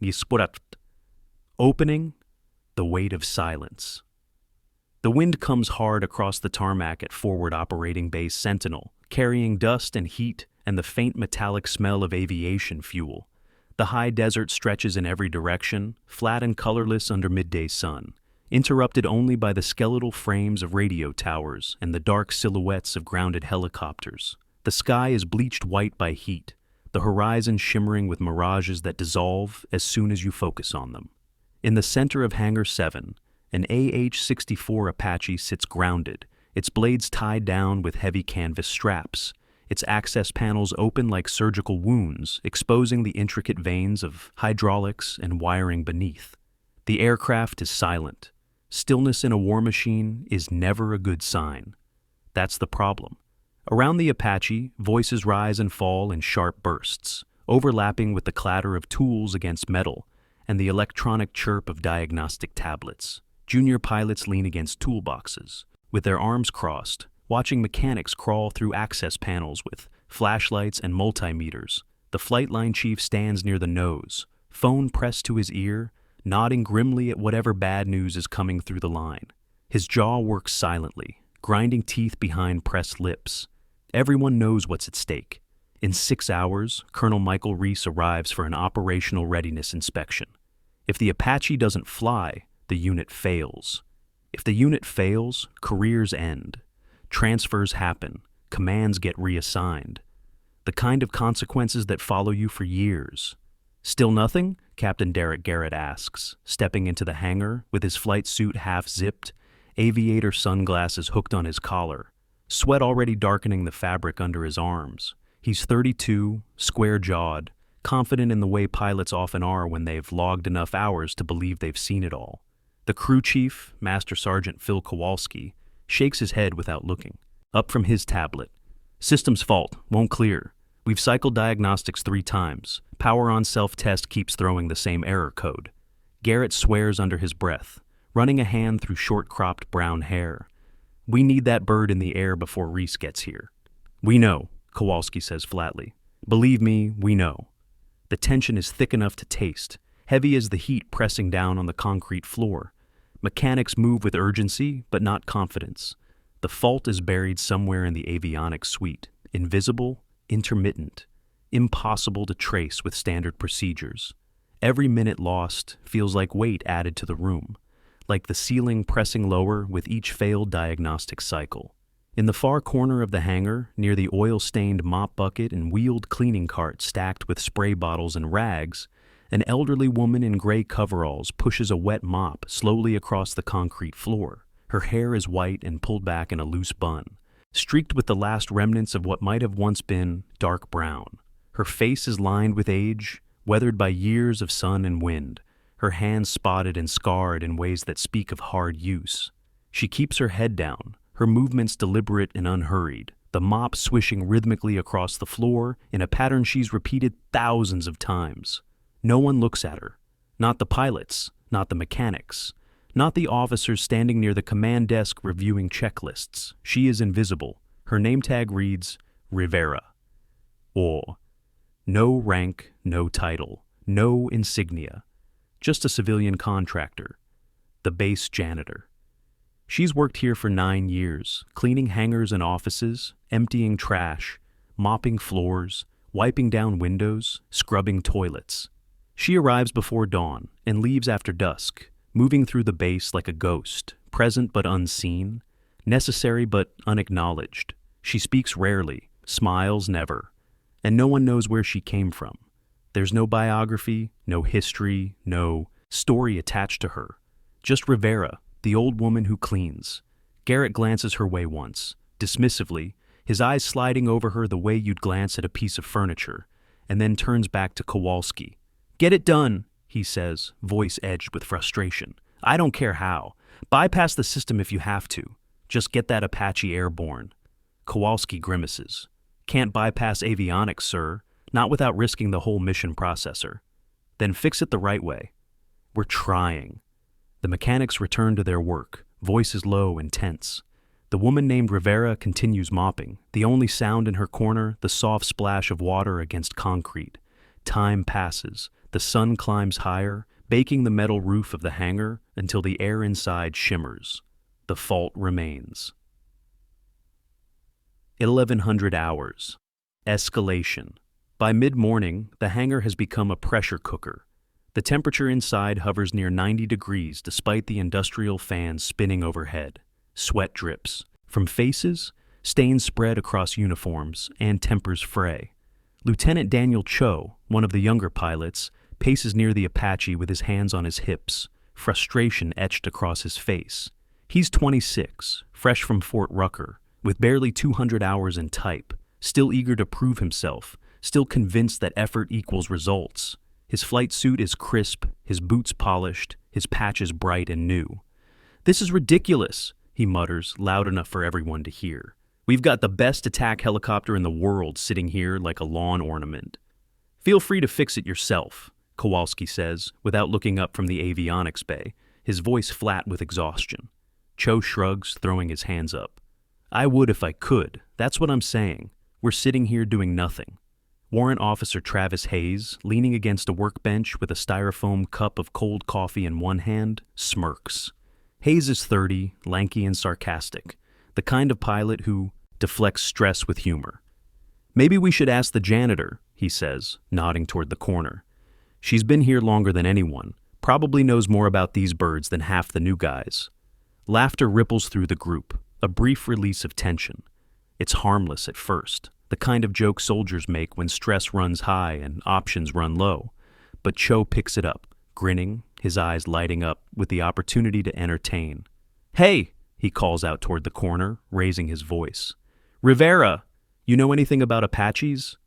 Yispurat. Opening, the weight of silence. The wind comes hard across the tarmac at Forward Operating Base Sentinel, carrying dust and heat and the faint metallic smell of aviation fuel. The high desert stretches in every direction, flat and colorless under midday sun, interrupted only by the skeletal frames of radio towers and the dark silhouettes of grounded helicopters. The sky is bleached white by heat, the horizon shimmering with mirages that dissolve as soon as you focus on them. In the center of Hangar 7, an AH-64 Apache sits grounded, its blades tied down with heavy canvas straps, its access panels open like surgical wounds, exposing the intricate veins of hydraulics and wiring beneath. The aircraft is silent. Stillness in a war machine is never a good sign. That's the problem. Around the Apache, voices rise and fall in sharp bursts, overlapping with the clatter of tools against metal and the electronic chirp of diagnostic tablets. Junior pilots lean against toolboxes, with their arms crossed, watching mechanics crawl through access panels with flashlights and multimeters. The flight line chief stands near the nose, phone pressed to his ear, nodding grimly at whatever bad news is coming through the line. His jaw works silently, grinding teeth behind pressed lips. Everyone knows what's at stake. In 6 hours, Colonel Michael Reese arrives for an operational readiness inspection. If the Apache doesn't fly, the unit fails. If the unit fails, careers end. Transfers happen. Commands get reassigned. The kind of consequences that follow you for years. Still nothing? Captain Derek Garrett asks, stepping into the hangar with his flight suit half-zipped, aviator sunglasses hooked on his collar, sweat already darkening the fabric under his arms. He's 32, square-jawed, confident in the way pilots often are when they've logged enough hours to believe they've seen it all. The crew chief, Master Sergeant Phil Kowalski, shakes his head without looking. Up from his tablet. System's fault, won't clear. We've cycled diagnostics 3 times. Power on self-test keeps throwing the same error code. Garrett swears under his breath, running a hand through short-cropped brown hair. We need that bird in the air before Reese gets here. We know, Kowalski says flatly. Believe me, we know. The tension is thick enough to taste, heavy as the heat pressing down on the concrete floor. Mechanics move with urgency, but not confidence. The fault is buried somewhere in the avionics suite, invisible, intermittent, impossible to trace with standard procedures. Every minute lost feels like weight added to the room, like the ceiling pressing lower with each failed diagnostic cycle. In the far corner of the hangar, near the oil-stained mop bucket and wheeled cleaning cart stacked with spray bottles and rags, an elderly woman in gray coveralls pushes a wet mop slowly across the concrete floor. Her hair is white and pulled back in a loose bun, streaked with the last remnants of what might have once been dark brown. Her face is lined with age, weathered by years of sun and wind, her hands spotted and scarred in ways that speak of hard use. She keeps her head down, her movements deliberate and unhurried, the mop swishing rhythmically across the floor in a pattern she's repeated thousands of times. No one looks at her. Not the pilots, not the mechanics, not the officers standing near the command desk reviewing checklists. She is invisible. Her name tag reads, Rivera. Or, no rank, no title, no insignia. Just a civilian contractor. The base janitor. She's worked here for 9 years, cleaning hangars and offices, emptying trash, mopping floors, wiping down windows, scrubbing toilets. She arrives before dawn and leaves after dusk, moving through the base like a ghost, present but unseen, necessary but unacknowledged. She speaks rarely, smiles never, and no one knows where she came from. There's no biography, no history, no story attached to her. Just Rivera, the old woman who cleans. Garrett glances her way once, dismissively, his eyes sliding over her the way you'd glance at a piece of furniture, and then turns back to Kowalski. Get it done, he says, voice edged with frustration. I don't care how. Bypass the system if you have to. Just get that Apache airborne. Kowalski grimaces. Can't bypass avionics, sir. Not without risking the whole mission processor. Then fix it the right way. We're trying. The mechanics return to their work, voices low and tense. The woman named Rivera continues mopping, the only sound in her corner the soft splash of water against concrete. Time passes. The sun climbs higher, baking the metal roof of the hangar until the air inside shimmers. The fault remains. 1100 hours. Escalation. By mid-morning, the hangar has become a pressure cooker. The temperature inside hovers near 90 degrees despite the industrial fans spinning overhead. Sweat drips. From faces, stains spread across uniforms, and tempers fray. Lieutenant Daniel Cho, one of the younger pilots, paces near the Apache with his hands on his hips, frustration etched across his face. He's 26, fresh from Fort Rucker, with barely 200 hours in type, still eager to prove himself, still convinced that effort equals results. His flight suit is crisp, his boots polished, his patches bright and new. "This is ridiculous," he mutters, loud enough for everyone to hear. "We've got the best attack helicopter in the world sitting here like a lawn ornament." "Feel free to fix it yourself," Kowalski says, without looking up from the avionics bay, his voice flat with exhaustion. Cho shrugs, throwing his hands up. "I would if I could. That's what I'm saying. We're sitting here doing nothing." Warrant Officer Travis Hayes, leaning against a workbench with a styrofoam cup of cold coffee in one hand, smirks. Hayes is 30, lanky and sarcastic, the kind of pilot who deflects stress with humor. "Maybe we should ask the janitor," he says, nodding toward the corner. "She's been here longer than anyone, probably knows more about these birds than half the new guys." Laughter ripples through the group, a brief release of tension. It's harmless at first, the kind of joke soldiers make when stress runs high and options run low. But Cho picks it up, grinning, his eyes lighting up with the opportunity to entertain. "Hey!" he calls out toward the corner, raising his voice. "Rivera, you know anything about Apaches?"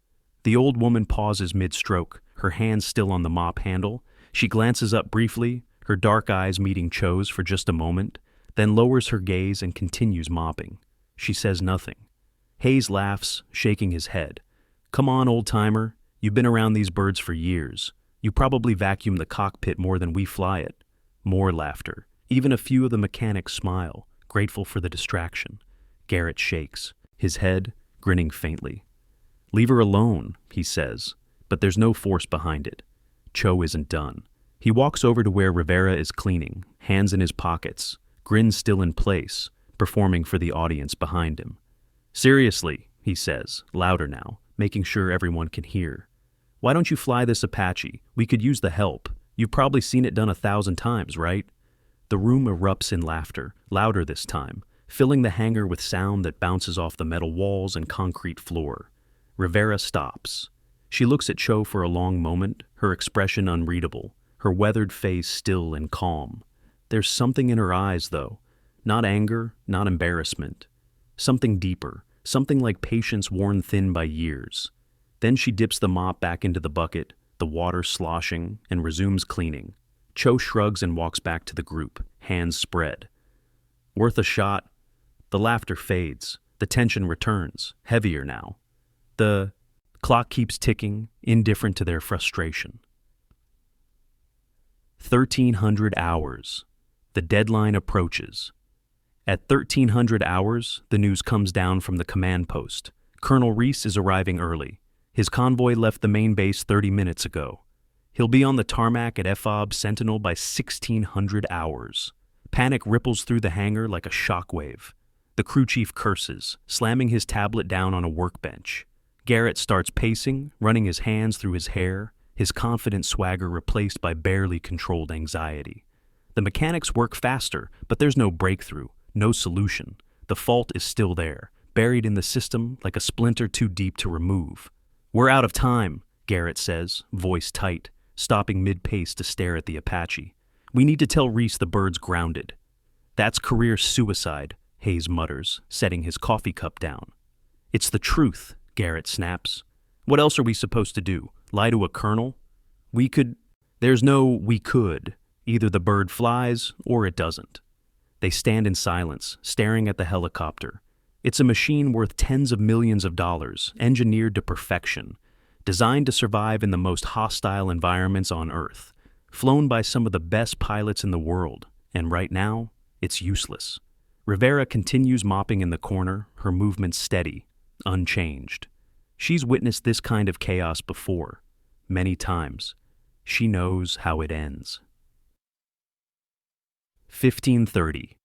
The old woman pauses mid-stroke, her hands still on the mop handle. She glances up briefly, her dark eyes meeting Cho's for just a moment, then lowers her gaze and continues mopping. She says nothing. Hayes laughs, shaking his head. "Come on, old-timer. You've been around these birds for years. You probably vacuum the cockpit more than we fly it." More laughter. Even a few of the mechanics smile, grateful for the distraction. Garrett shakes, his head grinning faintly. "Leave her alone," he says, but there's no force behind it. Cho isn't done. He walks over to where Rivera is cleaning, hands in his pockets, grin still in place, performing for the audience behind him. "Seriously," he says, louder now, making sure everyone can hear. "Why don't you fly this Apache? We could use the help. You've probably seen it done 1,000 times, right?" The room erupts in laughter, louder this time, filling the hangar with sound that bounces off the metal walls and concrete floor. Rivera stops. She looks at Cho for a long moment, her expression unreadable, her weathered face still and calm. There's something in her eyes, though. Not anger, not embarrassment. Something deeper, something like patience worn thin by years. Then she dips the mop back into the bucket, the water sloshing, and resumes cleaning. Cho shrugs and walks back to the group, hands spread. "Worth a shot?" The laughter fades. The tension returns, heavier now. The clock keeps ticking, indifferent to their frustration. 1,300 hours. The deadline approaches. At 1,300 hours, the news comes down from the command post. Colonel Reese is arriving early. His convoy left the main base 30 minutes ago. He'll be on the tarmac at FOB Sentinel by 1,600 hours. Panic ripples through the hangar like a shockwave. The crew chief curses, slamming his tablet down on a workbench. Garrett starts pacing, running his hands through his hair, his confident swagger replaced by barely controlled anxiety. The mechanics work faster, but there's no breakthrough, no solution. The fault is still there, buried in the system like a splinter too deep to remove. "We're out of time," Garrett says, voice tight, stopping mid-pace to stare at the Apache. "We need to tell Reese the bird's grounded." "That's career suicide," Hayes mutters, setting his coffee cup down. "It's the truth," Garrett snaps. "What else are we supposed to do? Lie to a colonel? We could..." "There's no we could. Either the bird flies or it doesn't." They stand in silence, staring at the helicopter. It's a machine worth tens of millions of dollars, engineered to perfection, designed to survive in the most hostile environments on Earth, flown by some of the best pilots in the world, and right now, it's useless. Rivera continues mopping in the corner, her movements steady, unchanged. She's witnessed this kind of chaos before, many times. She knows how it ends. 15:30.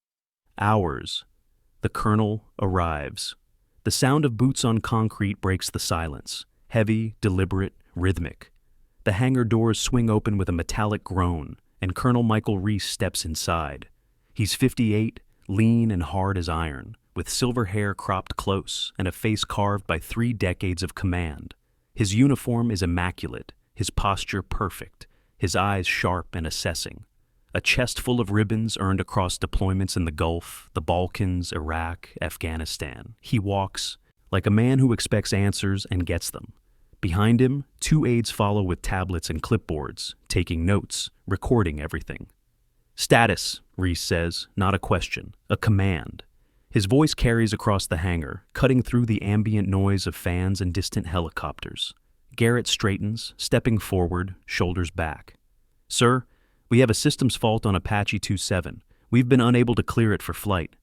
Hours. The colonel arrives. The sound of boots on concrete breaks the silence, heavy, deliberate, rhythmic. The hangar doors swing open with a metallic groan, and Colonel Michael Reese steps inside. He's 58, lean and hard as iron, with silver hair cropped close and a face carved by 3 decades of command. His uniform is immaculate, his posture perfect, his eyes sharp and assessing. A chest full of ribbons earned across deployments in the Gulf, the Balkans, Iraq, Afghanistan. He walks like a man who expects answers and gets them. Behind him, 2 aides follow with tablets and clipboards, taking notes, recording everything. "Status," Reese says, not a question, a command. His voice carries across the hangar, cutting through the ambient noise of fans and distant helicopters. Garrett straightens, stepping forward, shoulders back. "Sir, we have a systems fault on Apache 27. We've been unable to clear it for flight."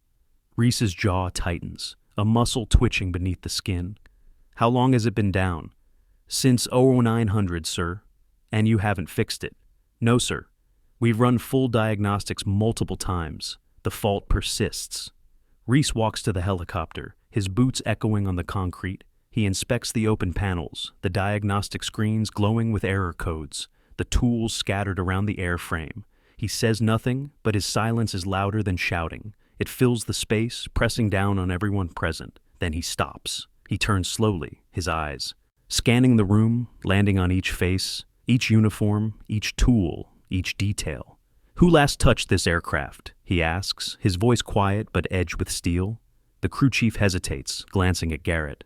Reese's jaw tightens, a muscle twitching beneath the skin. "How long has it been down?" "Since 0900, sir." "And you haven't fixed it?" "No, sir. We've run full diagnostics multiple times. The fault persists." Reese walks to the helicopter, his boots echoing on the concrete. He inspects the open panels, the diagnostic screens glowing with error codes, the tools scattered around the airframe. He says nothing, but his silence is louder than shouting. It fills the space, pressing down on everyone present. Then he stops. He turns slowly, his eyes scanning the room, landing on each face, each uniform, each tool, each detail. "Who last touched this aircraft?" he asks, his voice quiet but edged with steel. The crew chief hesitates, glancing at Garrett.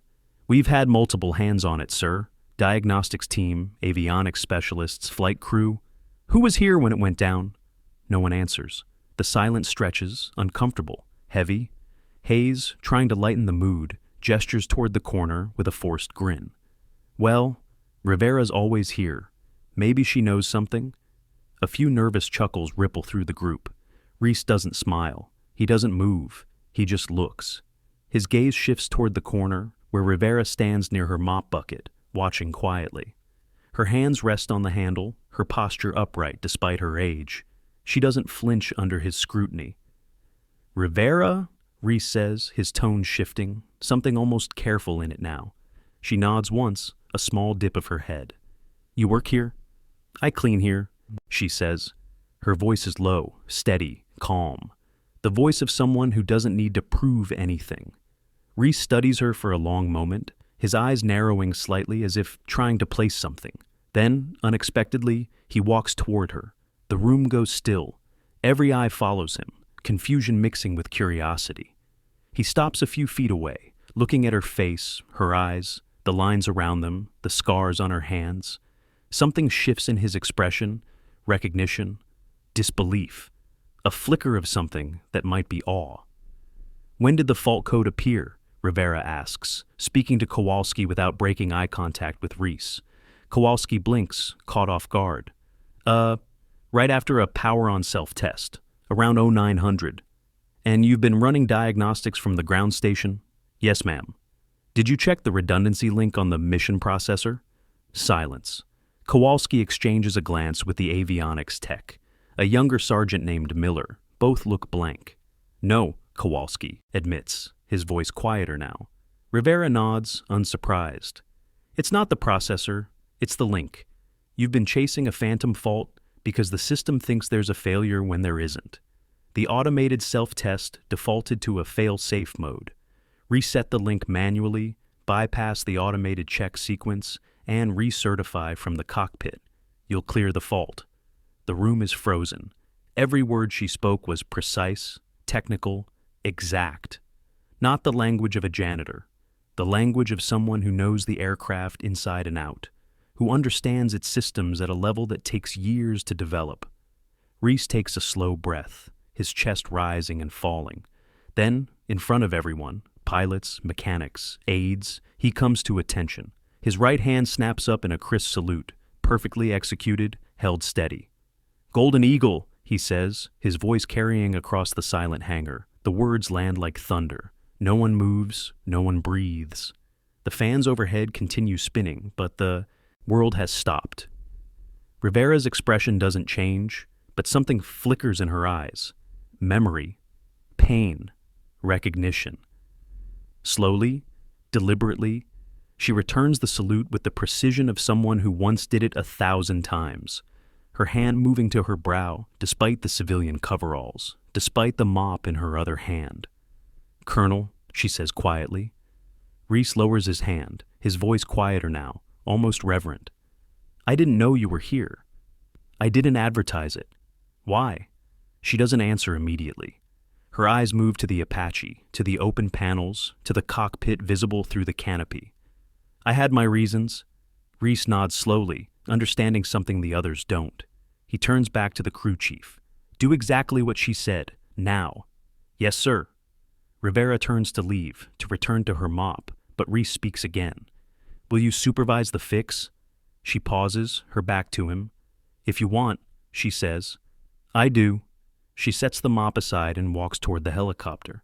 "We've had multiple hands on it, sir. Diagnostics team, avionics specialists, flight crew. Who was here when it went down?" No one answers. The silence stretches, uncomfortable, heavy. Hayes, trying to lighten the mood, gestures toward the corner with a forced grin. "Well, Rivera's always here. Maybe she knows something." A few nervous chuckles ripple through the group. Reese doesn't smile. He doesn't move. He just looks. His gaze shifts toward the corner, where Rivera stands near her mop bucket, watching quietly. Her hands rest on the handle, her posture upright despite her age. She doesn't flinch under his scrutiny. "Rivera?" Reese says, his tone shifting, something almost careful in it now. She nods once, a small dip of her head. "You work here?" "I clean here," she says. Her voice is low, steady, calm. The voice of someone who doesn't need to prove anything. Reese studies her for a long moment, his eyes narrowing slightly as if trying to place something. Then, unexpectedly, he walks toward her. The room goes still. Every eye follows him, confusion mixing with curiosity. He stops a few feet away, looking at her face, her eyes, the lines around them, the scars on her hands. Something shifts in his expression, recognition, disbelief, a flicker of something that might be awe. "When did the fault code appear?" Rivera asks, speaking to Kowalski without breaking eye contact with Reese. Kowalski blinks, caught off guard. Right after a power-on self-test, around 0900. "And you've been running diagnostics from the ground station?" "Yes, ma'am." "Did you check the redundancy link on the mission processor?" Silence. Kowalski exchanges a glance with the avionics tech, a younger sergeant named Miller. Both look blank. "No," Kowalski admits, his voice quieter now. Rivera nods, unsurprised. "It's not the processor, it's the link. You've been chasing a phantom fault because the system thinks there's a failure when there isn't. The automated self-test defaulted to a fail-safe mode. Reset the link manually, bypass the automated check sequence, and recertify from the cockpit. You'll clear the fault." The room is frozen. Every word she spoke was precise, technical, exact. Not the language of a janitor. The language of someone who knows the aircraft inside and out, who understands its systems at a level that takes years to develop. Reese takes a slow breath, his chest rising and falling. Then, in front of everyone, pilots, mechanics, aides, he comes to attention. His right hand snaps up in a crisp salute, perfectly executed, held steady. "Golden Eagle," he says, his voice carrying across the silent hangar. The words land like thunder. No one moves, no one breathes. The fans overhead continue spinning, but the world has stopped. Rivera's expression doesn't change, but something flickers in her eyes. Memory, pain, recognition. Slowly, deliberately, she returns the salute with the precision of someone who once did it 1,000 times, her hand moving to her brow despite the civilian coveralls, despite the mop in her other hand. "Colonel," she says quietly. Reese lowers his hand, his voice quieter now, almost reverent. "I didn't know you were here. I didn't advertise it. Why?" She doesn't answer immediately. Her eyes move to the Apache, to the open panels, to the cockpit visible through the canopy. "I had my reasons." Reese nods slowly, understanding something the others don't. He turns back to the crew chief. "Do exactly what she said, now." "Yes, sir." Rivera turns to leave, to return to her mop, but Reese speaks again. "Will you supervise the fix?" She pauses, her back to him. "If you want," she says. "I do." She sets the mop aside and walks toward the helicopter.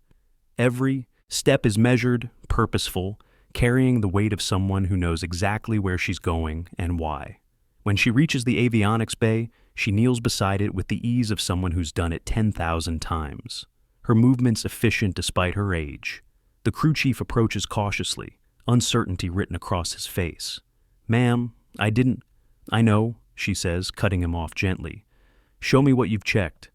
Every step is measured, purposeful, carrying the weight of someone who knows exactly where she's going and why. When she reaches the avionics bay, she kneels beside it with the ease of someone who's done it 10,000 times. Her movements efficient despite her age. The crew chief approaches cautiously, uncertainty written across his face. "Ma'am, I know," she says, cutting him off gently. "Show me what you've checked."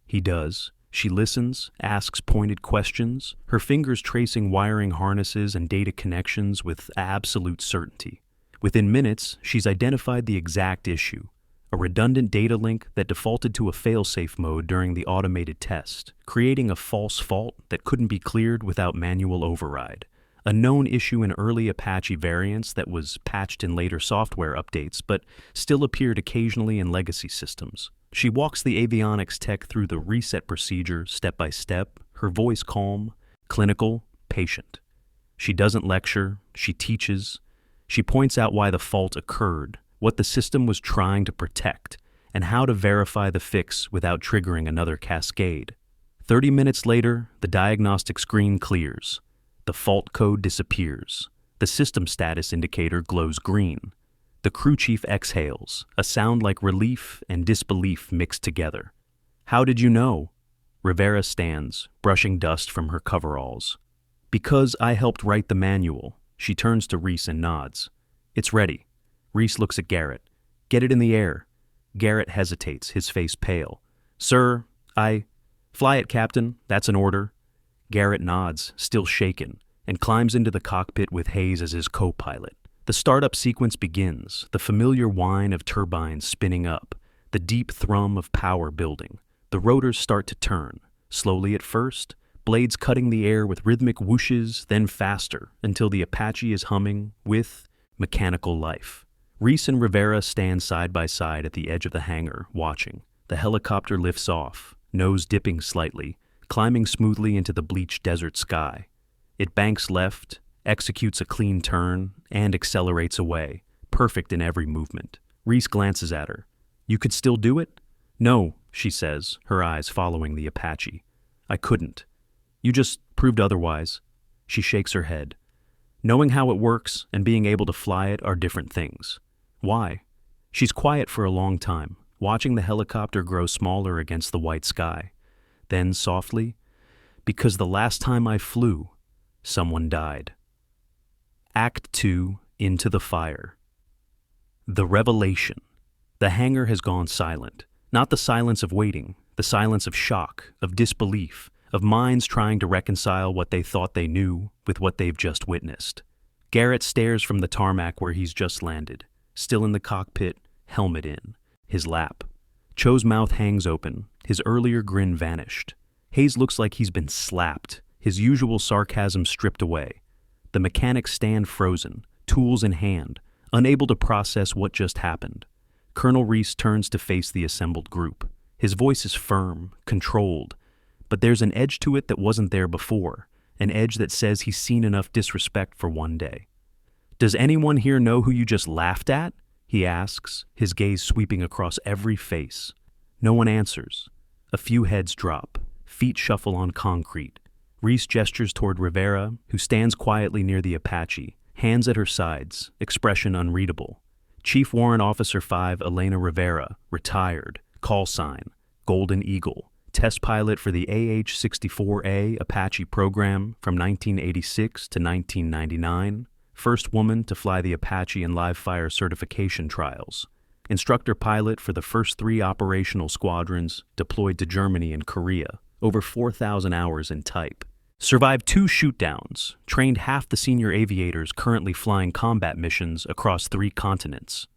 He does. She listens, asks pointed questions, her fingers tracing wiring harnesses and data connections with absolute certainty. Within minutes, she's identified the exact issue. A redundant data link that defaulted to a failsafe mode during the automated test, creating a false fault that couldn't be cleared without manual override. A known issue in early Apache variants that was patched in later software updates, but still appeared occasionally in legacy systems. She walks the avionics tech through the reset procedure step by step, her voice calm, clinical, patient. She doesn't lecture, she teaches. She points out why the fault occurred, what the system was trying to protect, and how to verify the fix without triggering another cascade. 30 minutes later, the diagnostic screen clears. The fault code disappears. The system status indicator glows green. The crew chief exhales, a sound like relief and disbelief mixed together. "How did you know?" Rivera stands, brushing dust from her coveralls. "Because I helped write the manual." She turns to Reese and nods. "It's ready." Reese looks at Garrett. "Get it in the air." Garrett hesitates, his face pale. "Sir, Fly it, Captain. That's an order." Garrett nods, still shaken, and climbs into the cockpit with Hayes as his co-pilot. The startup sequence begins, the familiar whine of turbines spinning up, the deep thrum of power building. The rotors start to turn, slowly at first, blades cutting the air with rhythmic whooshes, then faster, until the Apache is humming with mechanical life. Reese and Rivera stand side by side at the edge of the hangar, watching. The helicopter lifts off, nose dipping slightly, climbing smoothly into the bleached desert sky. It banks left, executes a clean turn, and accelerates away, perfect in every movement. Reese glances at her. "You could still do it?" "No," she says, her eyes following the Apache. "I couldn't. You just proved otherwise." She shakes her head. "Knowing how it works and being able to fly it are different things." "Why?" She's quiet for a long time, watching the helicopter grow smaller against the white sky. Then, softly, "Because the last time I flew, someone died." Act 2, Into the Fire. The revelation. The hangar has gone silent. Not the silence of waiting, the silence of shock, of disbelief, of minds trying to reconcile what they thought they knew with what they've just witnessed. Garrett stares from the tarmac where he's just landed, still in the cockpit, helmet in, his lap. Cho's mouth hangs open, his earlier grin vanished. Hayes looks like he's been slapped, his usual sarcasm stripped away. The mechanics stand frozen, tools in hand, unable to process what just happened. Colonel Reese turns to face the assembled group. His voice is firm, controlled, but there's an edge to it that wasn't there before, an edge that says he's seen enough disrespect for one day. "Does anyone here know who you just laughed at?" he asks, his gaze sweeping across every face. No one answers. A few heads drop, feet shuffle on concrete. Reese gestures toward Rivera, who stands quietly near the Apache, hands at her sides, expression unreadable. Chief Warrant Officer 5 Elena Rivera, retired, call sign, Golden Eagle, test pilot for the AH-64A Apache program from 1986 to 1999, first woman to fly the Apache in live-fire certification trials, instructor pilot for the first 3 operational squadrons deployed to Germany and Korea, over 4,000 hours in type. Survived 2 shootdowns, trained half the senior aviators currently flying combat missions across 3 continents.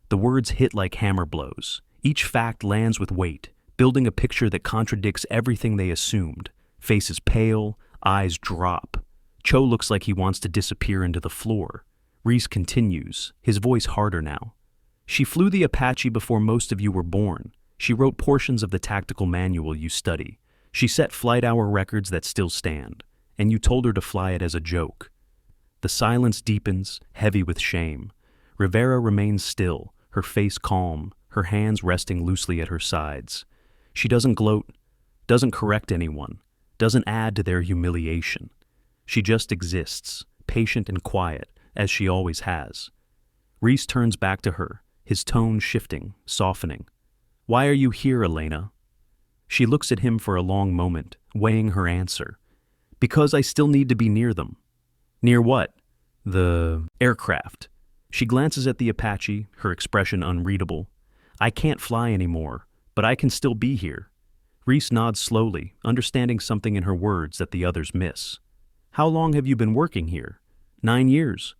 The words hit like hammer blows. Each fact lands with weight, building a picture that contradicts everything they assumed. Faces pale, eyes drop. Cho looks like he wants to disappear into the floor. Reese continues, his voice harder now. She flew the Apache before most of you were born. She wrote portions of the tactical manual you study. She set flight hour records that still stand, and you told her to fly it as a joke. The silence deepens, heavy with shame. Rivera remains still, her face calm, her hands resting loosely at her sides. She doesn't gloat, doesn't correct anyone, doesn't add to their humiliation. She just exists, patient and quiet, as she always has. Reese turns back to her, his tone shifting, softening. "Why are you here, Elena?" She looks at him for a long moment, weighing her answer. "Because I still need to be near them." "Near what?" "The aircraft." She glances at the Apache, her expression unreadable. "I can't fly anymore, but I can still be here." Reese nods slowly, understanding something in her words that the others miss. "How long have you been working here?" 9 years.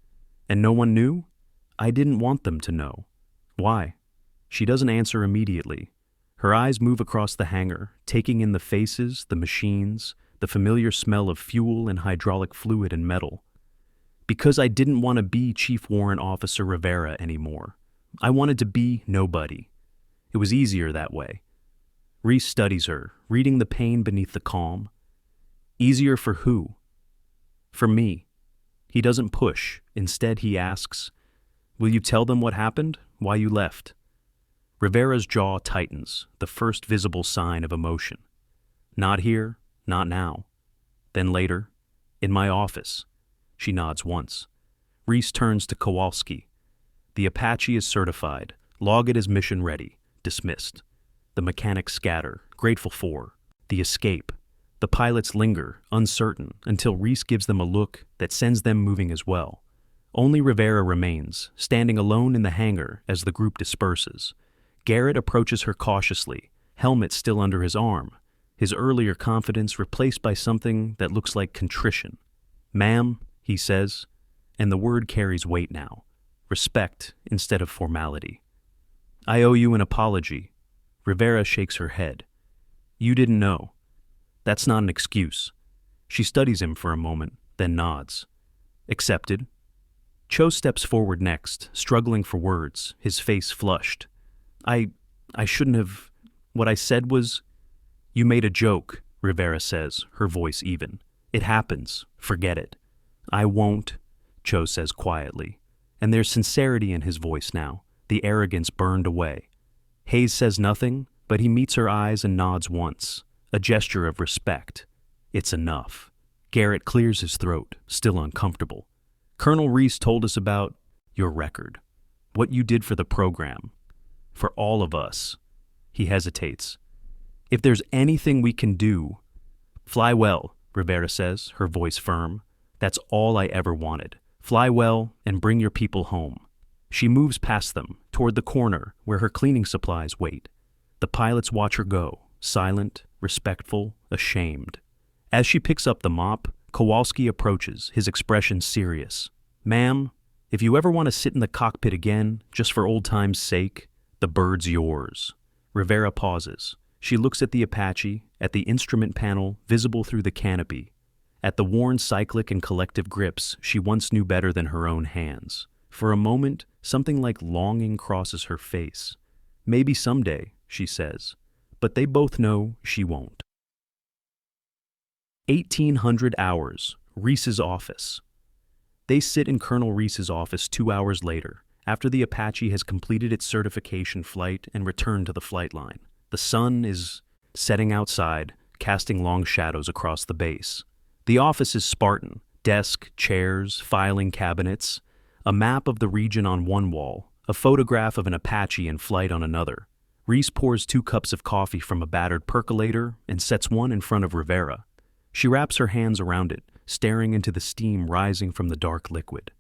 "And no one knew?" "I didn't want them to know." "Why?" She doesn't answer immediately. Her eyes move across the hangar, taking in the faces, the machines, the familiar smell of fuel and hydraulic fluid and metal. "Because I didn't want to be Chief Warrant Officer Rivera anymore. I wanted to be nobody. It was easier that way." Reese studies her, reading the pain beneath the calm. "Easier for who?" "For me." He doesn't push. Instead, he asks, "Will you tell them what happened? Why you left?" Rivera's jaw tightens, the first visible sign of emotion. "Not here, not now." Then later, "In my office." She nods once. Reese turns to Kowalski. "The Apache is certified. Log it as mission ready. Dismissed." The mechanics scatter, grateful for the escape. The pilots linger, uncertain, until Reese gives them a look that sends them moving as well. Only Rivera remains, standing alone in the hangar as the group disperses. Garrett approaches her cautiously, helmet still under his arm, his earlier confidence replaced by something that looks like contrition. "Ma'am," he says, and the word carries weight now. Respect instead of formality. "I owe you an apology." Rivera shakes her head. "You didn't know." "That's not an excuse." She studies him for a moment, then nods. "Accepted." Cho steps forward next, struggling for words, his face flushed. I shouldn't have. What I said was." "You made a joke," Rivera says, her voice even. "It happens. Forget it." "I won't," Cho says quietly. And there's sincerity in his voice now, the arrogance burned away. Hayes says nothing, but he meets her eyes and nods once, a gesture of respect. It's enough. Garrett clears his throat, still uncomfortable. "Colonel Reese told us about your record, what you did for the program. For all of us." He hesitates. "If there's anything we can do—" "Fly well," Rivera says, her voice firm. "That's all I ever wanted. Fly well and bring your people home." She moves past them, toward the corner where her cleaning supplies wait. The pilots watch her go, silent, respectful, ashamed. As she picks up the mop, Kowalski approaches, his expression serious. "Ma'am, if you ever want to sit in the cockpit again, just for old time's sake, the bird's yours." Rivera pauses. She looks at the Apache, at the instrument panel visible through the canopy, at the worn cyclic and collective grips she once knew better than her own hands. For a moment, something like longing crosses her face. "Maybe someday," she says, but they both know she won't. 1800 hours, Reese's office. They sit in Colonel Reese's office 2 hours later, after the Apache has completed its certification flight and returned to the flight line. The sun is setting outside, casting long shadows across the base. The office is Spartan: desk, chairs, filing cabinets, a map of the region on one wall, A photograph of an Apache in flight on another. Reese pours 2 cups of coffee from a battered percolator and sets one in front of Rivera. She wraps her hands around it, staring into the steam rising from the dark liquid.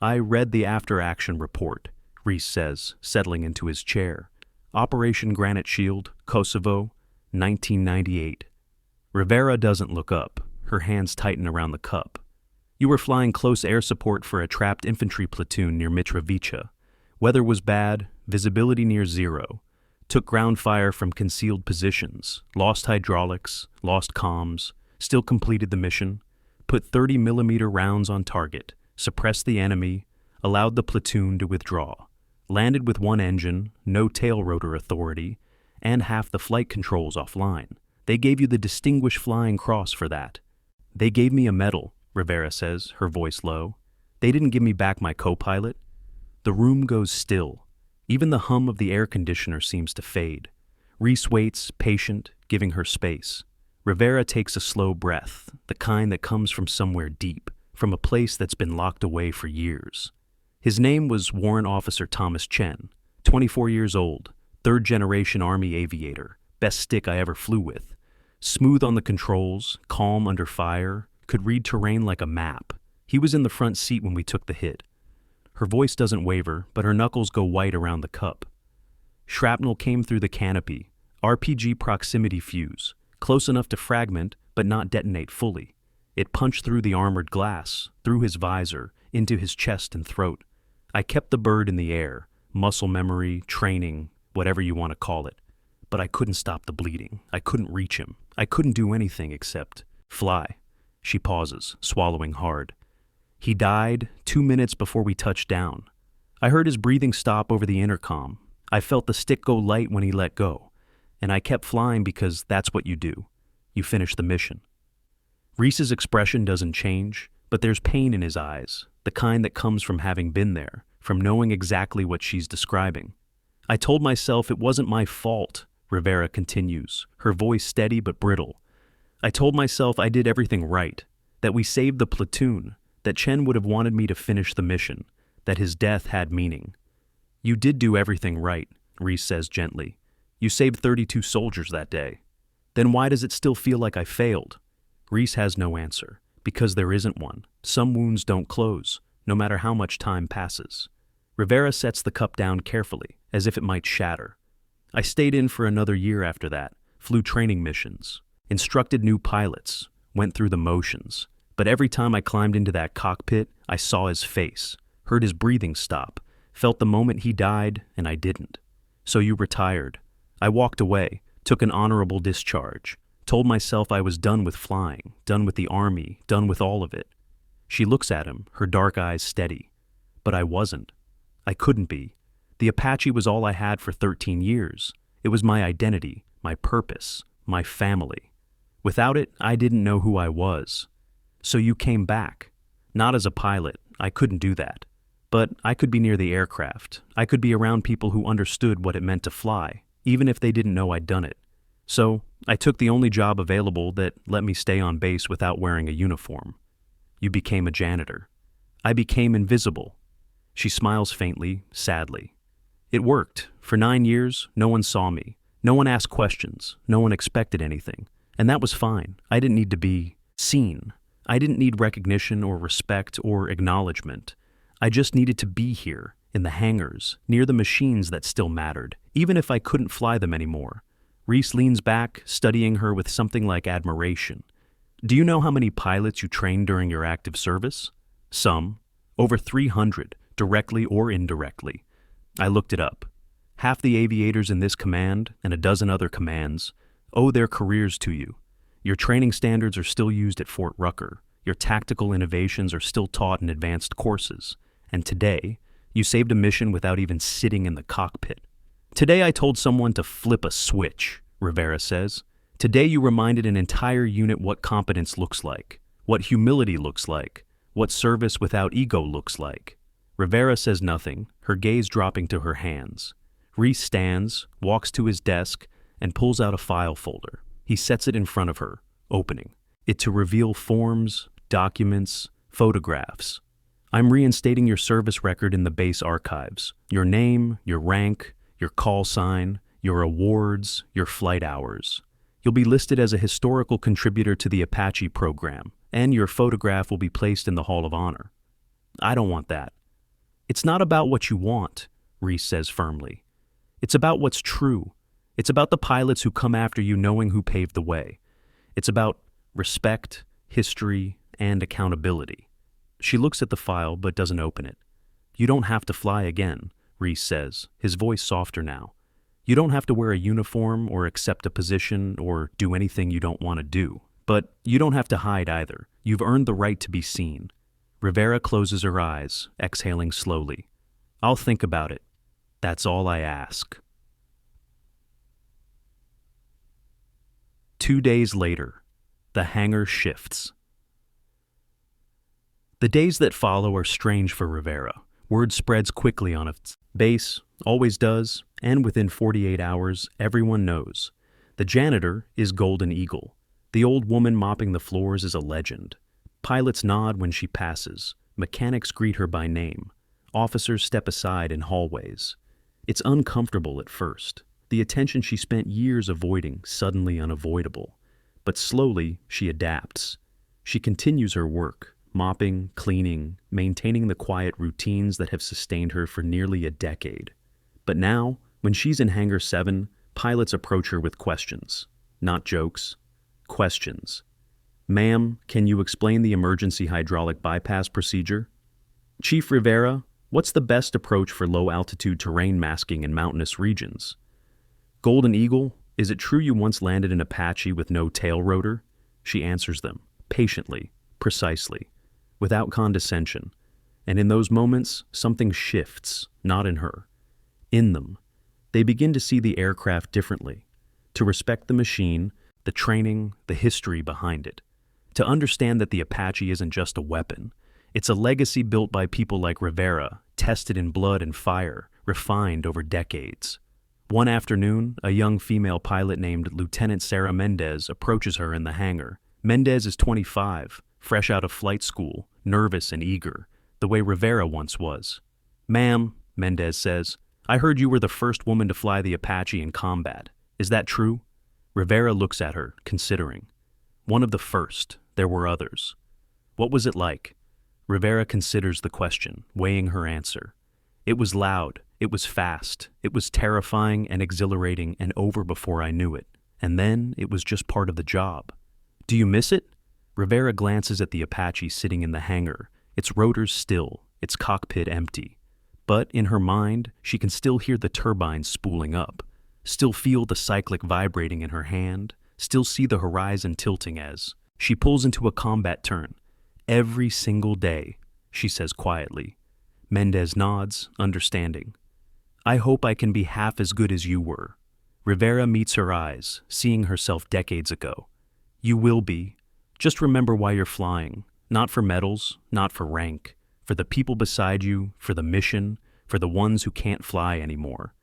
I read the after-action report, Reese says, settling into his chair. Operation Granite Shield, Kosovo, 1998. Rivera doesn't look up. Her hands tighten around the cup. You were flying close air support for a trapped infantry platoon near Mitrovica. Weather was bad, visibility near zero. Took ground fire from concealed positions, lost hydraulics, lost comms, still completed the mission, put 30mm rounds on target, suppressed the enemy, allowed the platoon to withdraw, landed with 1 engine, no tail rotor authority, and half the flight controls offline. They gave you the Distinguished Flying Cross for that. They gave me a medal, Rivera says, her voice low. They didn't give me back my co-pilot. The room goes still. Even the hum of the air conditioner seems to fade. Reese waits, patient, giving her space. Rivera takes a slow breath, the kind that comes from somewhere deep, from a place that's been locked away for years. His name was Warrant Officer Thomas Chen, 24 years old, 3rd-generation Army aviator, best stick I ever flew with. Smooth on the controls, calm under fire, could read terrain like a map. He was in the front seat when we took the hit. Her voice doesn't waver, but her knuckles go white around the cup. Shrapnel came through the canopy, RPG proximity fuse, close enough to fragment but not detonate fully. It punched through the armored glass, through his visor, into his chest and throat. I kept the bird in the air, muscle memory, training, whatever you want to call it. But I couldn't stop the bleeding. I couldn't reach him. I couldn't do anything except fly. She pauses, swallowing hard. He died 2 minutes before we touched down. I heard his breathing stop over the intercom. I felt the stick go light when he let go. And I kept flying because that's what you do. You finish the mission. Reese's expression doesn't change, but there's pain in his eyes, the kind that comes from having been there, from knowing exactly what she's describing. I told myself it wasn't my fault, Rivera continues, her voice steady but brittle. I told myself I did everything right, that we saved the platoon, that Chen would have wanted me to finish the mission, that his death had meaning. You did do everything right, Reese says gently. You saved 32 soldiers that day. Then why does it still feel like I failed? Reese has no answer, because there isn't one. Some wounds don't close, no matter how much time passes. Rivera sets the cup down carefully, as if it might shatter. I stayed in for another year after that, flew training missions, instructed new pilots, went through the motions. But every time I climbed into that cockpit, I saw his face, heard his breathing stop, felt the moment he died, and I didn't. So you retired. I walked away, took an honorable discharge, told myself I was done with flying, done with the Army, done with all of it. She looks at him, her dark eyes steady. But I wasn't. I couldn't be. The Apache was all I had for 13 years. It was my identity, my purpose, my family. Without it, I didn't know who I was. So you came back. Not as a pilot, I couldn't do that. But I could be near the aircraft. I could be around people who understood what it meant to fly, even if they didn't know I'd done it. So I took the only job available that let me stay on base without wearing a uniform. You became a janitor. I became invisible. She smiles faintly, sadly. It worked. For 9 years, no one saw me. No one asked questions. No one expected anything. And that was fine. I didn't need to be seen. I didn't need recognition or respect or acknowledgement. I just needed to be here, in the hangars, near the machines that still mattered, even if I couldn't fly them anymore. Reese leans back, studying her with something like admiration. Do you know how many pilots you trained during your active service? Some. Over 300, directly or indirectly. I looked it up. Half the aviators in this command, and a dozen other commands, owe their careers to you. Your training standards are still used at Fort Rucker. Your tactical innovations are still taught in advanced courses. And today, you saved a mission without even sitting in the cockpit. Today I told someone to flip a switch, Rivera says. Today you reminded an entire unit what competence looks like, what humility looks like, what service without ego looks like. Rivera says nothing, her gaze dropping to her hands. Reese stands, walks to his desk, and pulls out a file folder. He sets it in front of her, opening it to reveal forms, documents, photographs. I'm reinstating your service record in the base archives. Your name, your rank, your call sign, your awards, your flight hours. You'll be listed as a historical contributor to the Apache program, and your photograph will be placed in the Hall of Honor. I don't want that. It's not about what you want, Reese says firmly. It's about what's true. It's about the pilots who come after you knowing who paved the way. It's about respect, history, and accountability. She looks at the file but doesn't open it. You don't have to fly again, Reese says, his voice softer now. You don't have to wear a uniform or accept a position or do anything you don't want to do. But you don't have to hide either. You've earned the right to be seen. Rivera closes her eyes, exhaling slowly. I'll think about it. That's all I ask. 2 days later, the hangar shifts. The days that follow are strange for Rivera. Word spreads quickly on its base, always does, and within 48 hours, everyone knows. The janitor is Golden Eagle. The old woman mopping the floors is a legend. Pilots nod when she passes. Mechanics greet her by name. Officers step aside in hallways. It's uncomfortable at first. The attention she spent years avoiding, suddenly unavoidable. But slowly, she adapts. She continues her work. Mopping, cleaning, maintaining the quiet routines that have sustained her for nearly a decade. But now, when she's in Hangar 7, pilots approach her with questions. Not jokes. Questions. Ma'am, can you explain the emergency hydraulic bypass procedure? Chief Rivera, what's the best approach for low-altitude terrain masking in mountainous regions? Golden Eagle, is it true you once landed an Apache with no tail rotor? She answers them, patiently, precisely, without condescension, and in those moments, something shifts, not in her, in them. They begin to see the aircraft differently, to respect the machine, the training, the history behind it, to understand that the Apache isn't just a weapon. It's a legacy built by people like Rivera, tested in blood and fire, refined over decades. One afternoon, a young female pilot named Lieutenant Sarah Mendez approaches her in the hangar. Mendez is 25, fresh out of flight school, nervous and eager, the way Rivera once was. Ma'am, Mendez says, I heard you were the first woman to fly the Apache in combat. Is that true? Rivera looks at her, considering. One of the first. There were others. What was it like? Rivera considers the question, weighing her answer. It was loud. It was fast. It was terrifying and exhilarating and over before I knew it. And then it was just part of the job. Do you miss it? Rivera glances at the Apache sitting in the hangar, its rotors still, its cockpit empty. But in her mind, she can still hear the turbines spooling up, still feel the cyclic vibrating in her hand, still see the horizon tilting as she pulls into a combat turn. Every single day, she says quietly. Mendez nods, understanding. I hope I can be half as good as you were. Rivera meets her eyes, seeing herself decades ago. You will be. Just remember why you're flying. Not for medals, not for rank. For the people beside you, for the mission, for the ones who can't fly anymore.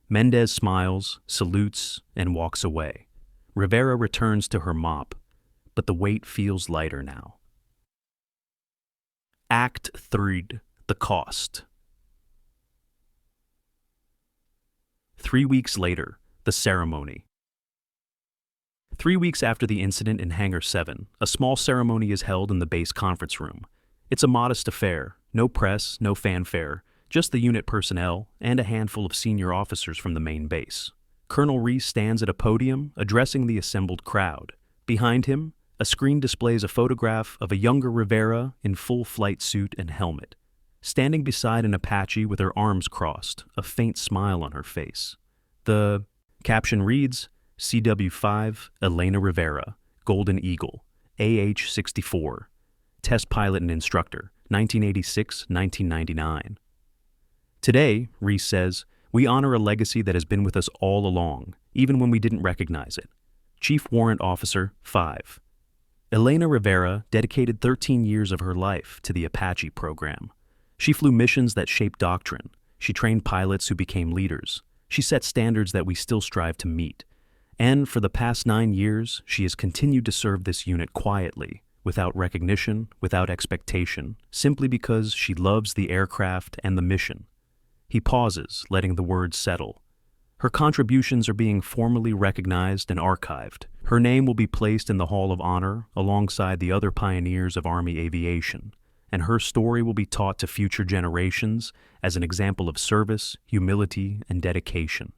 Mendez smiles, salutes, and walks away. Rivera returns to her mop, but the weight feels lighter now. Act 3. The Cost. 3 weeks later, the ceremony. 3 weeks after the incident in Hangar 7, a small ceremony is held in the base conference room. It's a modest affair, no press, no fanfare, just the unit personnel and a handful of senior officers from the main base. Colonel Reese stands at a podium, addressing the assembled crowd. Behind him, a screen displays a photograph of a younger Rivera in full flight suit and helmet, standing beside an Apache with her arms crossed, a faint smile on her face. The caption reads, CW5, Elena Rivera, Golden Eagle, AH-64, test pilot and instructor, 1986-1999. Today, Reese says, we honor a legacy that has been with us all along, even when we didn't recognize it. Chief Warrant Officer 5. Elena Rivera dedicated 13 years of her life to the Apache program. She flew missions that shaped doctrine. She trained pilots who became leaders. She set standards that we still strive to meet. And for the past 9 years, she has continued to serve this unit quietly, without recognition, without expectation, simply because she loves the aircraft and the mission. He pauses, letting the words settle. Her contributions are being formally recognized and archived. Her name will be placed in the Hall of Honor alongside the other pioneers of Army aviation, and her story will be taught to future generations as an example of service, humility, and dedication.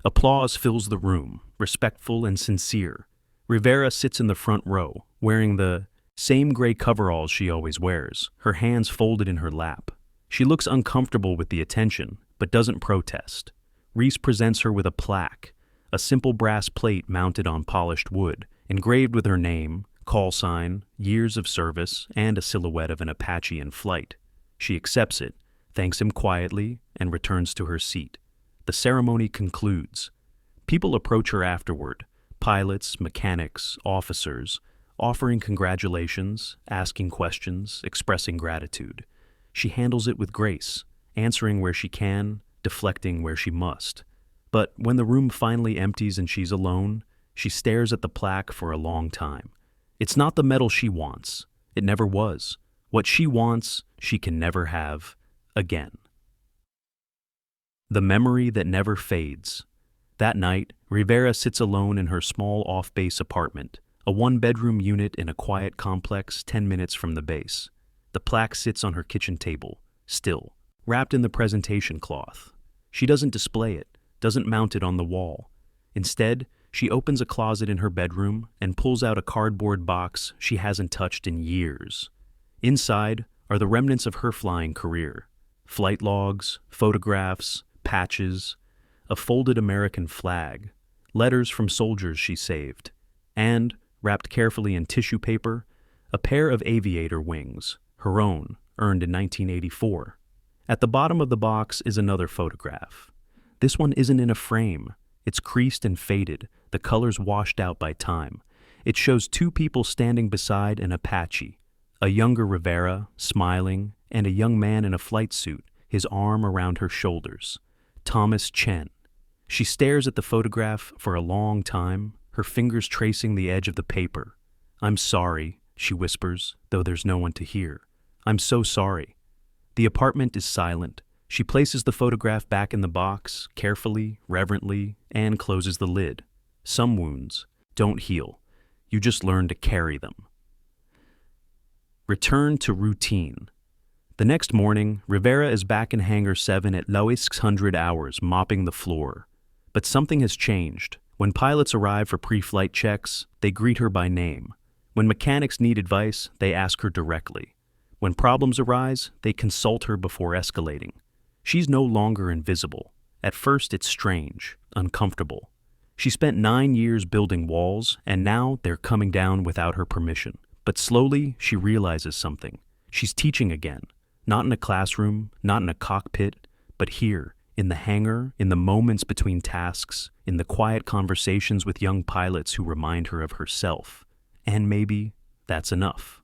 Applause fills the room, respectful and sincere. Rivera sits in the front row, wearing the same gray coveralls she always wears, her hands folded in her lap. She looks uncomfortable with the attention, but doesn't protest. Reese presents her with a plaque, a simple brass plate mounted on polished wood, engraved with her name, call sign, years of service, and a silhouette of an Apache in flight. She accepts it, thanks him quietly, and returns to her seat. The ceremony concludes. People approach her afterward, pilots, mechanics, officers, offering congratulations, asking questions, expressing gratitude. She handles it with grace, answering where she can, deflecting where she must. But when the room finally empties and she's alone, she stares at the plaque for a long time. It's not the medal she wants. It never was. What she wants, she can never have again. The memory that never fades. That night, Rivera sits alone in her small off-base apartment, a one-bedroom unit in a quiet complex 10 minutes from the base. The plaque sits on her kitchen table, still, wrapped in the presentation cloth. She doesn't display it, doesn't mount it on the wall. Instead, she opens a closet in her bedroom and pulls out a cardboard box she hasn't touched in years. Inside are the remnants of her flying career. Flight logs, photographs, patches, a folded American flag, letters from soldiers she saved, and, wrapped carefully in tissue paper, a pair of aviator wings, her own, earned in 1984. At the bottom of the box is another photograph. This one isn't in a frame. It's creased and faded, the colors washed out by time. It shows two people standing beside an Apache, a younger Rivera, smiling, and a young man in a flight suit, his arm around her shoulders. Thomas Chen. She stares at the photograph for a long time, her fingers tracing the edge of the paper. "I'm sorry," she whispers, though there's no one to hear. "I'm so sorry." The apartment is silent. She places the photograph back in the box, carefully, reverently, and closes the lid. Some wounds don't heal. You just learn to carry them. Return to routine. The next morning, Rivera is back in Hangar 7 at 600 hours, mopping the floor. But something has changed. When pilots arrive for pre-flight checks, they greet her by name. When mechanics need advice, they ask her directly. When problems arise, they consult her before escalating. She's no longer invisible. At first, it's strange, uncomfortable. She spent 9 years building walls, and now they're coming down without her permission. But slowly, she realizes something. She's teaching again. Not in a classroom, not in a cockpit, but here, in the hangar, in the moments between tasks, in the quiet conversations with young pilots who remind her of herself. And maybe that's enough.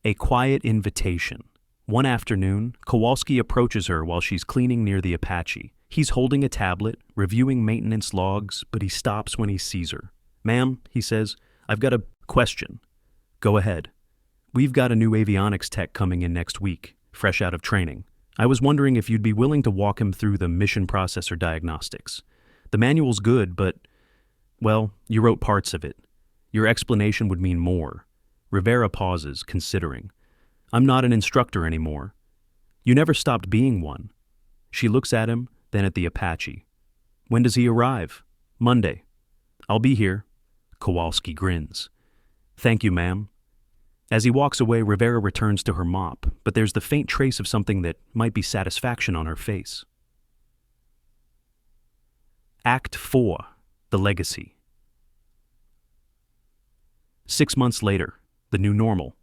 A quiet invitation. One afternoon, Kowalski approaches her while she's cleaning near the Apache. He's holding a tablet, reviewing maintenance logs, but he stops when he sees her. "Ma'am," he says, "I've got a question." "Go ahead." "We've got a new avionics tech coming in next week, fresh out of training. I was wondering if you'd be willing to walk him through the mission processor diagnostics. The manual's good, but, well, you wrote parts of it. Your explanation would mean more." Rivera pauses, considering. "I'm not an instructor anymore." "You never stopped being one." She looks at him, then at the Apache. "When does he arrive?" "Monday." "I'll be here." Kowalski grins. "Thank you, ma'am." As he walks away, Rivera returns to her mop, but there's the faint trace of something that might be satisfaction on her face. Act 4. The Legacy. 6 months later, the new normal.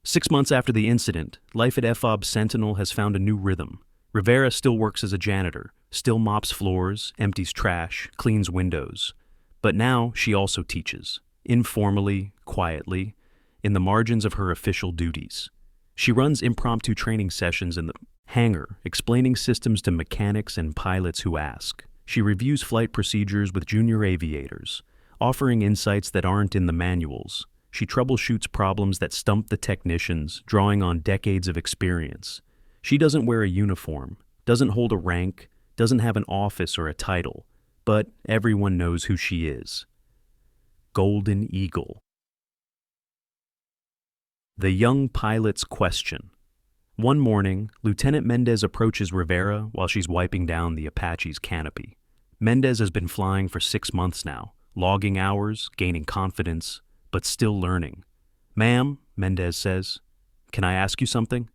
6 months after the incident, life at FOB Sentinel has found a new rhythm. Rivera still works as a janitor, still mops floors, empties trash, cleans windows. But now she also teaches, informally, quietly, in the margins of her official duties. She runs impromptu training sessions in the hangar, explaining systems to mechanics and pilots who ask. She reviews flight procedures with junior aviators, offering insights that aren't in the manuals. She troubleshoots problems that stump the technicians, drawing on decades of experience. She doesn't wear a uniform, doesn't hold a rank, doesn't have an office or a title, but everyone knows who she is. Golden Eagle. The young pilot's question. One morning, Lieutenant Mendez approaches Rivera while she's wiping down the Apache's canopy. Mendez has been flying for 6 months now, logging hours, gaining confidence, but still learning. "Ma'am," Mendez says, "can I ask you something?"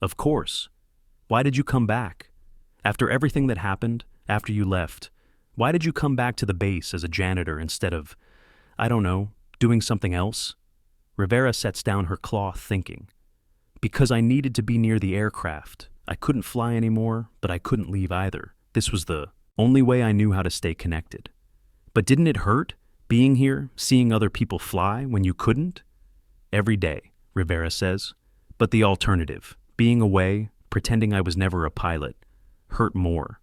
"Of course. Why did you come back? After everything that happened, after you left, why did you come back to the base as a janitor instead of, I don't know, doing something else?" Rivera sets down her cloth thinking. "Because I needed to be near the aircraft. I couldn't fly anymore, but I couldn't leave either. This was the only way I knew how to stay connected." "But didn't it hurt, being here, seeing other people fly when you couldn't?" "Every day," Rivera says. "But the alternative, being away, pretending I was never a pilot, hurt more."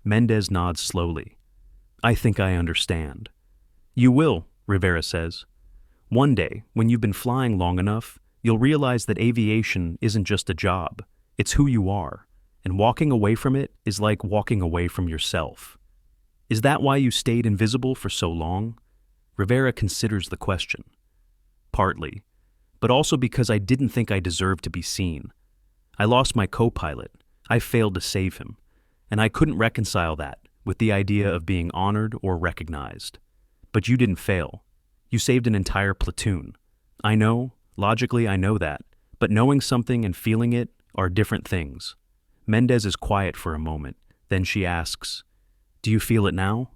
Mendez nods slowly. "I think I understand." "You will," Rivera says. "One day, when you've been flying long enough, you'll realize that aviation isn't just a job, it's who you are, and walking away from it is like walking away from yourself." "Is that why you stayed invisible for so long?" Rivera considers the question. "Partly, but also because I didn't think I deserved to be seen. I lost my co-pilot, I failed to save him, and I couldn't reconcile that with the idea of being honored or recognized. But you didn't fail. You saved an entire platoon. I know, logically I know that, but knowing something and feeling it are different things." Mendez is quiet for a moment, then she asks, "Do you feel it now?"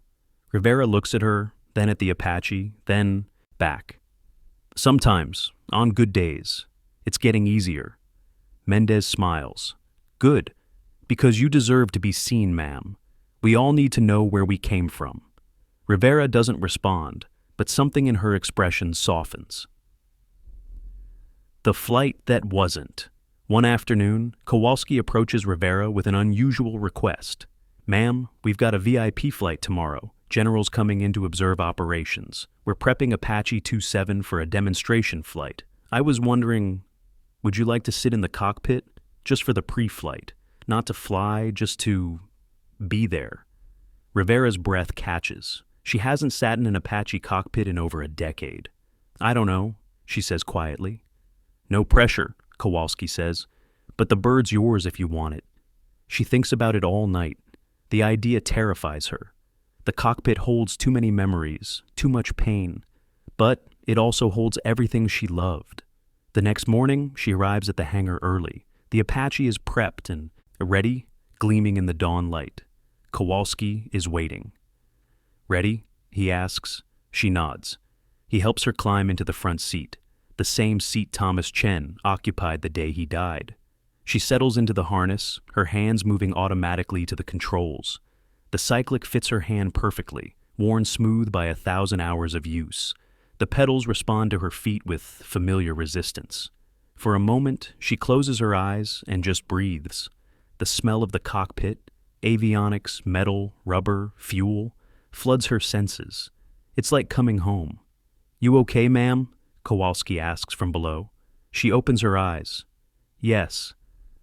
Rivera looks at her, then at the Apache, then back. "Sometimes, on good days, it's getting easier." Mendez smiles. "Good, because you deserve to be seen, ma'am. We all need to know where we came from." Rivera doesn't respond, but something in her expression softens. The flight that wasn't. One afternoon, Kowalski approaches Rivera with an unusual request. "Ma'am, we've got a VIP flight tomorrow. General's coming in to observe operations. We're prepping Apache 27 for a demonstration flight. I was wondering, would you like to sit in the cockpit? Just for the pre-flight. Not to fly, just to be there." Rivera's breath catches. She hasn't sat in an Apache cockpit in over a decade. "I don't know," she says quietly. "No pressure," Kowalski says, "but the bird's yours if you want it." She thinks about it all night. The idea terrifies her. The cockpit holds too many memories, too much pain, but it also holds everything she loved. The next morning, she arrives at the hangar early. The Apache is prepped and ready, gleaming in the dawn light. Kowalski is waiting. "Ready?" he asks. She nods. He helps her climb into the front seat, the same seat Thomas Chen occupied the day he died. She settles into the harness, her hands moving automatically to the controls. The cyclic fits her hand perfectly, worn smooth by 1,000 hours of use. The pedals respond to her feet with familiar resistance. For a moment, she closes her eyes and just breathes. The smell of the cockpit, avionics, metal, rubber, fuel, floods her senses. It's like coming home. "You okay, ma'am?" Kowalski asks from below. She opens her eyes. "Yes,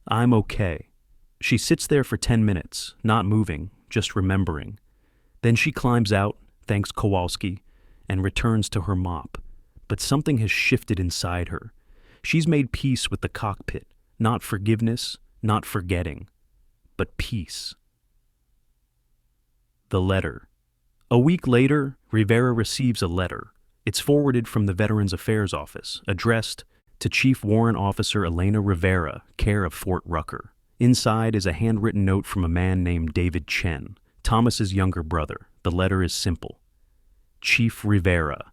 I'm okay." She sits there for 10 minutes, not moving, just remembering. Then she climbs out, thanks Kowalski, and returns to her mop. But something has shifted inside her. She's made peace with the cockpit, not forgiveness, not forgetting, but peace. The letter. A week later, Rivera receives a letter. It's forwarded from the Veterans Affairs Office, addressed to Chief Warrant Officer Elena Rivera, care of Fort Rucker. Inside is a handwritten note from a man named David Chen, Thomas's younger brother. The letter is simple. "Chief Rivera,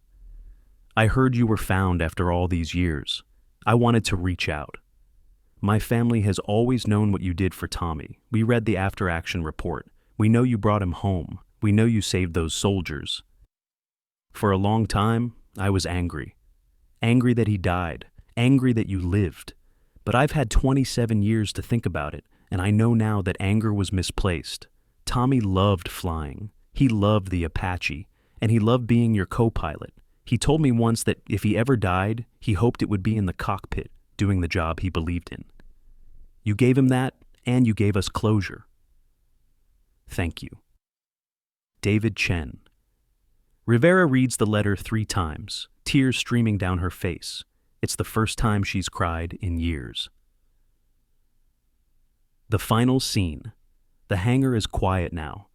I heard you were found after all these years. I wanted to reach out. My family has always known what you did for Tommy. We read the after-action report. We know you brought him home. We know you saved those soldiers. For a long time, I was angry. Angry that he died. Angry that you lived. But I've had 27 years to think about it, and I know now that anger was misplaced. Tommy loved flying. He loved the Apache, And he loved being your co-pilot. He told me once that if he ever died, he hoped it would be in the cockpit, doing the job he believed in. You gave him that, and you gave us closure. Thank you. David Chen. Rivera reads the letter 3 times, tears streaming down her face. It's the first time she's cried in years. The final scene. The hangar is quiet now.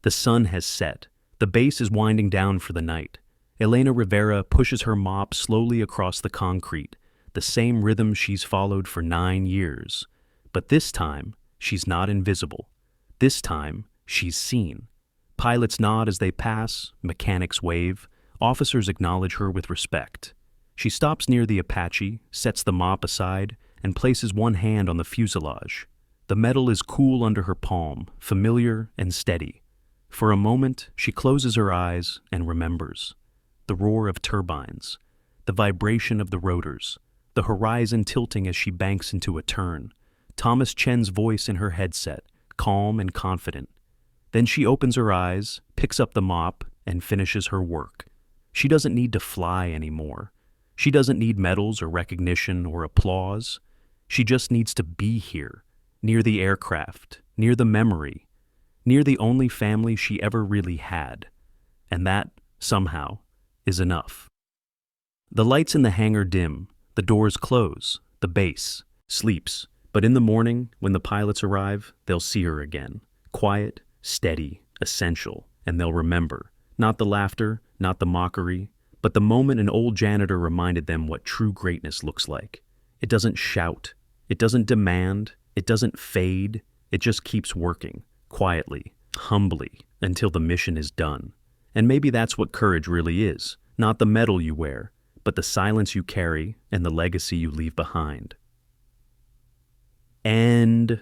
The sun has set. The base is winding down for the night. Elena Rivera pushes her mop slowly across the concrete, the same rhythm she's followed for 9 years. But this time, she's not invisible. This time, she's seen. Pilots nod as they pass, mechanics wave, officers acknowledge her with respect. She stops near the Apache, sets the mop aside, and places one hand on the fuselage. The metal is cool under her palm, familiar and steady. For a moment, she closes her eyes and remembers. The roar of turbines, the vibration of the rotors, the horizon tilting as she banks into a turn, Thomas Chen's voice in her headset, calm and confident. Then she opens her eyes, picks up the mop, and finishes her work. She doesn't need to fly anymore. She doesn't need medals or recognition or applause. She just needs to be here, near the aircraft, near the memory, near the only family she ever really had. And that, somehow, is enough. The lights in the hangar dim, the doors close, the base sleeps. But in the morning, when the pilots arrive, they'll see her again. Quiet, steady, essential, and they'll remember. Not the laughter, not the mockery, but the moment an old janitor reminded them what true greatness looks like. It doesn't shout, it doesn't demand, it doesn't fade, it just keeps working, quietly, humbly, until the mission is done. And maybe that's what courage really is, not the medal you wear, but the silence you carry and the legacy you leave behind. And